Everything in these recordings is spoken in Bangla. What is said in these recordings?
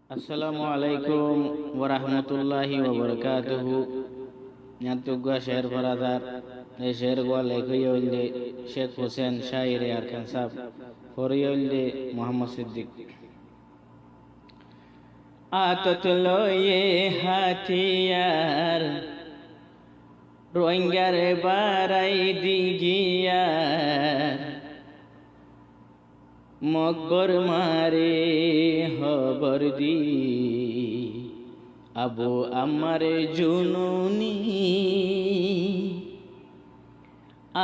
Assalamu alaikum warahmatullahi wabarakatuh. Nyantugga Sher Baradar, the Sher Gwalekuyolde, Sheikh Hussein Shairi Arkansas, Foriyolde Muhammad Siddiq. Atatloye hatiyar, Rohingya barai digiyar. মকবর মারে হবরদি আবু আমারে জুনুনি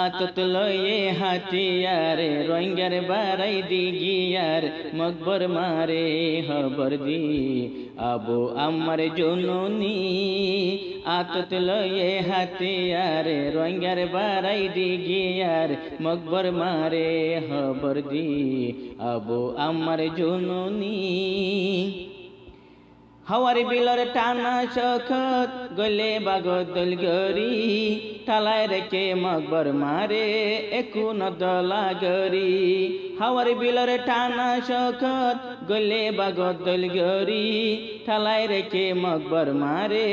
আতত লয়ে হাতিয়ারে রোহিঙ্গার বারাই দিগিয়ার মকবর মারে হবরদি আবু আমারে জুনুনি আতত লয়ে হাতিয়ারে রোহিঙ্গার বারাই দিগিয়ার মকবর মারে হবরদি আবু আমারে জুনুনি হাওয়ার বিলর টানা চখত গলে বাগদল গরি টালায় রেখে মকবর মারে একুন দলা গরি হাওয়ার বিলর টানা চখত গলে বাগদল গরি টালায় রেখে মকবর মারে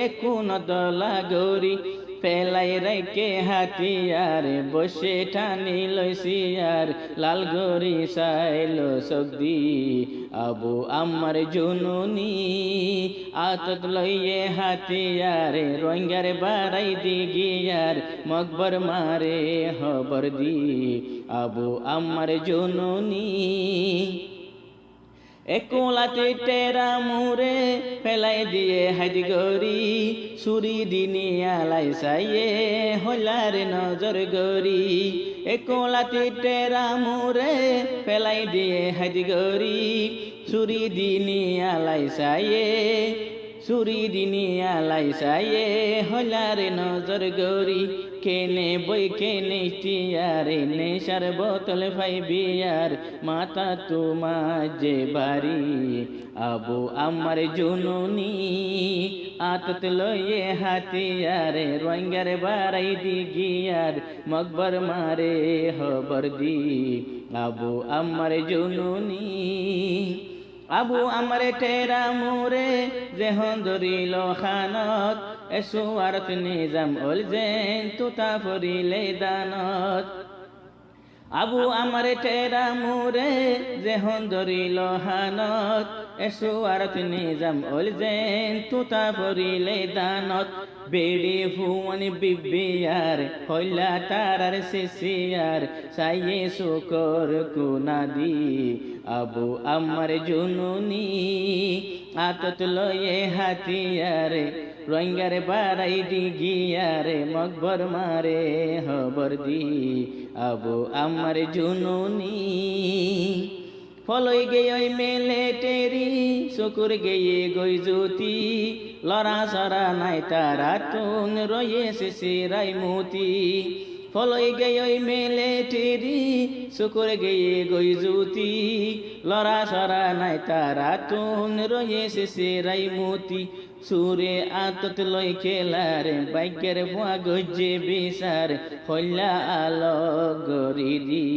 একুন দলা গরি ফেলাই রেখে হাতিয়ার বসে টানি লইসিয়ার লাল গরি সাইল সগদি আবু আমার জুনুনি আতত লইয়ে হাতিয়ারে রোহিঙ্গার বারাই দিগিয়ার মকবর মারে হবরদি আবু আমার জুনুনি একলাতে টেরা মুরে ফেলাই দিয়ে হাজ গরি সুরি দিনি আলাই সাইয়ে হলার নজর গরি একলাতে টেরা মুরে ফেলাই দিয়ে হাজ গরি সুরি দিনি আলাই সাইয়ে সুরি দিনি আলাই সাইয়ে হলার নজর গরি কেনে বই কেনে টিয়ারে নেশার বোতল ফাই বিয়ার মাতা তোমার যে বাড়ি আবু আমার জুনুনি আতত লয়ে হাতিয়ারে রোহিঙ্গার বারাই দিগিয়ার মকবর মারে হবরদি আবু আমার জুনুনি আবু আমার টেরা মুরে যেহন ধরিল খানত এসুয়ারত নিজাম ওল জেন তুতা ফরিলে দানত আবু আমার টেরা মুরে যেহন ধরিল হানত এসুয়ারত নিজাম ওল জেন তুতা ফরিলে দানত বেড়ি ফুয়ান বিবিয়ার হইলা তারার শেষিয়ার সাইয়ে শুকর কুনাদি আবু আমার জুনুনি আতত লয়ে হাতিয়ারে রোহিঙ্গার বারাই দিগিয়ারে মকবর মারে হবরদি আবু আমার জুনুনি ফলই গেই মেলে টেরি শুকুর গেয়ে গই জ্যোতি লড়া সরা নাই তারা তুন রয়েছে সিরাই মতি ফলই গেই মেলে টেরি শুকুর গেয়ে গই জ্যোতি লড়া সরা নাই তারা তুন রয়েছে সিরাই মতি সুরে আতত লই খেলারে বাইকের ভুয়া গজ্জে বিসার হইলা আলো গরিদি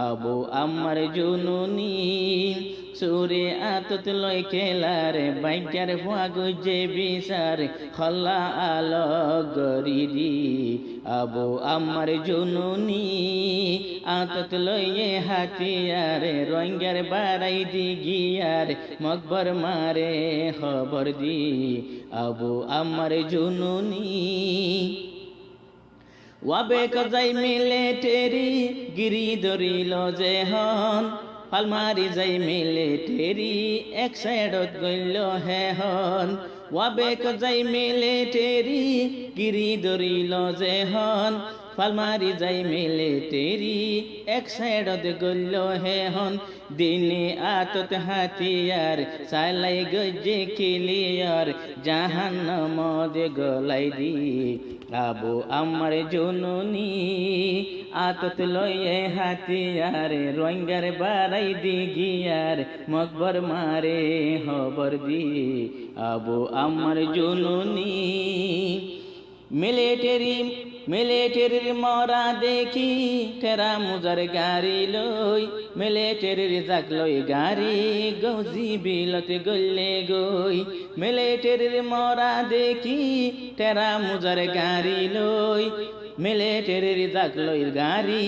আবু আমার জুনুনি সুরে আতত লই খেলারে বাইকের ভুয়া গজ্জে বিসার হল্লা আলো গরিদি আবু আমার জুনুনি আতত লইয়ে হাতিয়ারে রোহিঙ্গার বারাই দিগিয়ার মকবর মারে হবরদি আবু আমার জুনুনি ওয়াবে কজাই মিলে টেরি গিরি ধরিল যেহন ফালমারি যাই মিলে টেরি এক সাইডত গইল হেহন ওয়াবে কজাই মিলে টেরি গিরি ধরিল যেহন ফালমারি যাই মিলে টেরি এক সাইডত গইল হেহন দিনে আতত হাতিয়ার সালাই গজ্জে কিলিয়ার জাহান্নাম দে গলাই দি আবু আমার জুনুনি আতত লয়ে হাতিয়ারে রোহিঙ্গার বারাই দিগিয়ার মকবর মারে হবরদি আবু আমার জুনুনি মিলিটারি মিলিটারির মরা দেখি টেরা মুজার গাড়ি লই মিলিটারির জাক লই গাড়ি গৌজি বিলতে গল্লে গই মিলিটারির মরা দেখি টেরা মুজার গাড়ি লই মিলিটারির জাক লই গাড়ি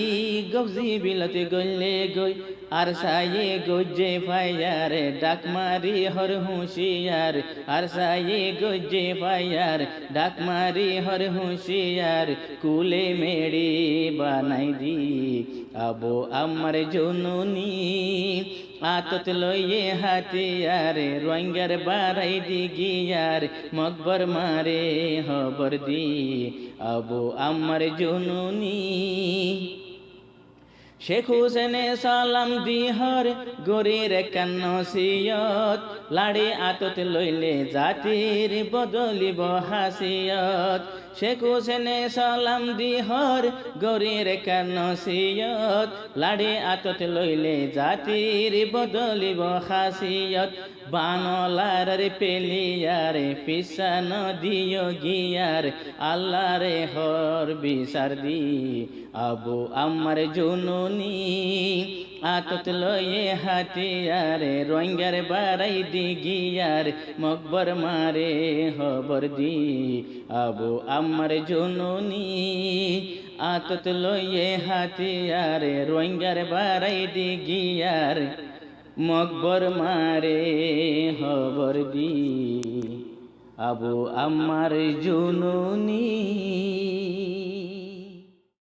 গৌজি বিলতে গল্লে গই আর সায়ে গজ্জে ফায়ার ডাক মারি হর হুঁশিয়ার আর সায়ে গজ্জে ফায়ার ডাক মারি হর হুঁশিয়ার কুলে মেড়ি বানাই দি আবো আমার জননী আতত লইয়ে হাতিয়ার রোহিঙ্গার বাড়াই দি গিয়ার মকবর মারে হবর দি আবো আমার জননী শেখ হুসেনে সালাম দিহর গরির কান্নসিয়ত লাড়ি আতত লইলে জাতির বদলিব হাসিয়ত শেখ হুসেনে সালাম দিহর গরির কান্নসিয়ত লাড়ি আতত লইলে জাতির বদলিব হাসিয়ত বানলার পেলিয়ারে পিসান দিও গিয়ার আল্লাহ রে হর বিচার দি আবু আমার জননী আতত লয়ে হাতিয়ারে রোহিঙ্গার বাড়াই দি গিয়ার মকবর মারে হবর দি আবু আমার জননী আতত লয়ে হাতিয়ারে রোহিঙ্গার বাড়াই দি গিয়ার মকবর মারে হবর দি আবু আমার জননী।